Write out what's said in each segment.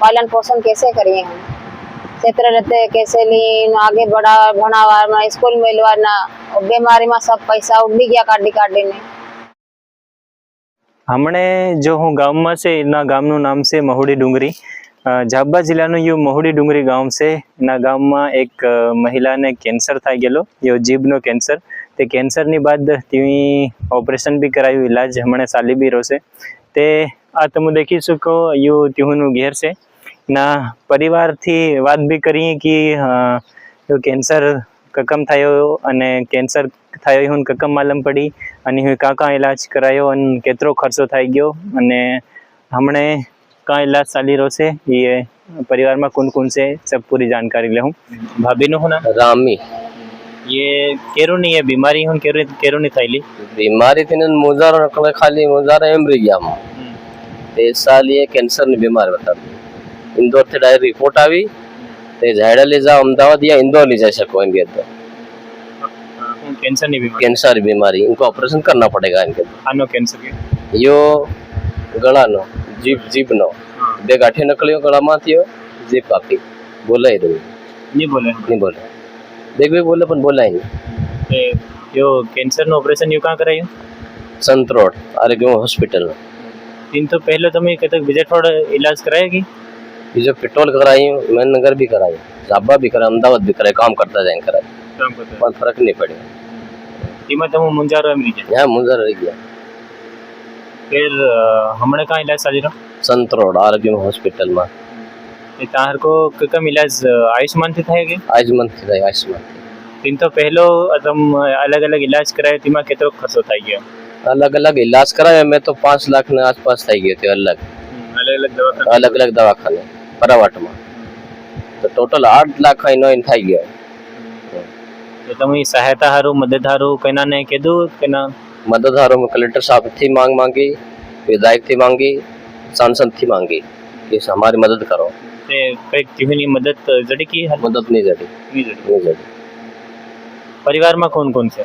पालन पोषण कैसे करिए हम क्षेत्र रहते कैसे लीन आगे बढ़ा भणावा स्कूल मिलवाना और बीमारी में सब पैसा उड़ी गया काटी काटी ने। हमने जो हूँ गाँव में से ना गामनु नाम से महुड़ी डूंगरी झाबा जिला यू महुड़ी डूंगरी गाँव से ना गाम में एक महिला ने कैंसर थई गेलो यो जीभनो कैंसर ते कैंसर नी बाद तीवी ऑपरेशन भी करायु इलाज हमने चाली भी रोसे ते आ तमे देखी सको यू तीहुनु घेर से ना परिवार थी बात भी करी कि यो कैंसर ककम थयो अने कैंसर थयो हुन ककम मालूम पड़ी अने हुई का इलाज करायो अने केतरो खर्चो थई गयो अने हमने का इलाज चाली रो से ये परिवार में कौन कौन से सब पूरी जानकारी ले हूं। भाभी नो ना रामी ये केरो नहीं है बीमारी हुन केरो नहीं थईली बीमारी थी न मुजार नकले खाली मुजार एमरी गया हम ते साल ये कैंसर ની बीमारी बता इंदौर से डायरेक्ट रिपोर्ट आई ते झाड़ा ले जा अहमदाबाद या इंदौर ले जा सको इनके तो कैंसर बीमारी इनको ऑपरेशन करना पड़ेगा इनके आनो कैंसर के यो गला नो जीभ नो बे गाठी निकलियो गला में थियो जीभ काफी बोला ही नहीं बोले देख भी बोले पण बोला ही नहीं यो कैंसर नो ऑपरेशन यू का करायो संत रोड आरोग्य हॉस्पिटल में दिन तो पहले તમે કતક વિજયવાડ इलाज कराया की जो पेट्रोल कराई मैंने नगर भी कराई झाबा भी कराया अहमदाबाद भी कराया काम करता जाए कराई पर फर्क नहीं पड़े टीमा तम मुंजारो एम रीजन यहाँ मुंजर रह गया फिर हमने का इलाज चाली रहा संत रोड आरोग्य हॉस्पिटल में तार को कम इलाज आयुष्मान थी थाय के आयुष्मान थी आयुष्मान दिन तो पहलो तम अलग अलग इलाज करायो तीमा केतरो खर्चो थाई गयो अलग अलग इलाज कराया मैं तो 5 लाख ने आसपास थी गए थे अलग अलग दवाखाने प्राइवेट में तो टोटल 8 लाख नो इन थी गया तो तमी सहायता हारू मदद हारू केना ने केदू केना मदद हारू में कलेक्टर साहब थी मांगी विधायक थी मांगी सांसद थी मांगी कि हमारी मदद करो ते कई टीवी मदद जड़ी की मदद नहीं जड़ी परिवार में कौन कौन से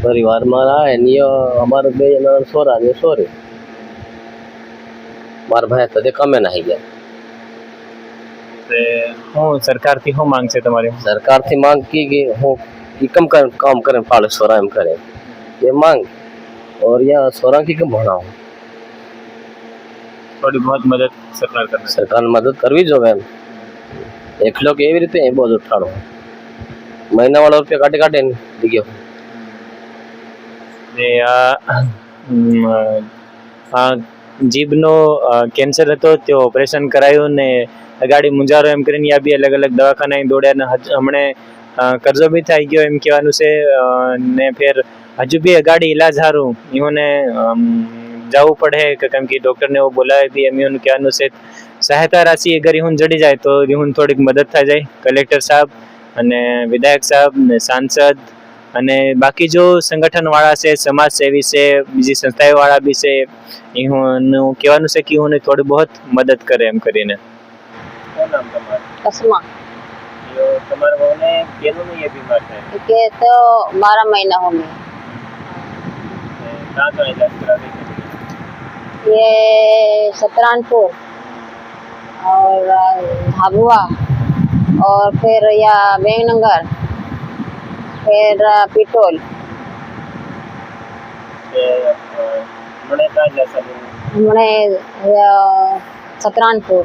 परिवार में है नियो हमारे बे सोरा ने सोरे मार भाई तो देखा मैं नहीं गया ते हूं सरकार थी हो मांग से तुम्हारे सरकार थी मांग की कि हो कि कम कर काम करें पाल सोरा हम करें ये मांग और यहाँ सोरा की कम बढ़ाओ थोड़ी बहुत मदद सरकार मदद करवी जो है एक लोग एवी रीते बहुत उठाड़ो महीना वाला रुपया काटे काटे दिखियो जीभनो कैंसर हतो तो ऑपरेशन करायो ने अगाड़ी मुंजारो एम करीने या भी अलग अलग दवाखाना दौड़्या ने हमणे कर्जो भी थई गयो एम कहेवानुं छे ने फिर हजू भी अगाड़ी इलाज हारू इहोने जावू पड़े केम कि डॉक्टर ने वो बोलावे भी एम इहोने कहेवानुं छे सहायता राशि अगर इहोन जड़ी जाए तो इहोन थोड़ी मदद थई जाए कलेक्टर साहब अने विधायक साहब ने सांसद अने बाकी जो संगठन वाला से समाज सेवी से बीजी संस्थाएं वाला भी से इहोनु कहेवानुं छे कि इहोने थोड़ी बहुत मदद करे एम करीने क्या नाम तुम्हारा कसमा यो तुम्हारे होने केनो में ये बीमार है के तो 12 महीना हो गए कहां इलाज करा रहे ये सतरानपुर और झाबुआ और फिर या बेंगनगर फिर पिटोल मने का जैसा मने सतरानपुर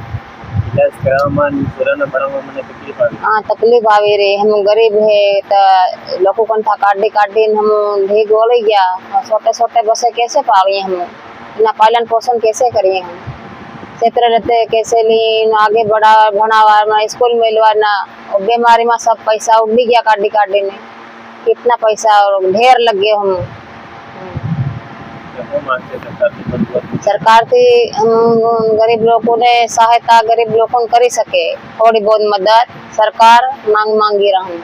इलाज करावन पुराना बराबर मने तकलीफ आवी हां तकलीफ आवी रे हम गरीब है त लोको कन था काटी हम भीग गोल गया छोटे छोटे बसे कैसे पावी हम ना पालन पोषण कैसे करिए हम क्षेत्र रहते कैसे लीन आगे बढ़ा भणावा स्कूल मिलवाना और बीमारी में सब पैसा उड़ी गया काटी ने कितना पैसा और ढेर लग गए हम सरकार थी हम गरीब लोगों ने सहायता गरीब लोगों करी सके थोड़ी बहुत मदद सरकार मांगी रहूं।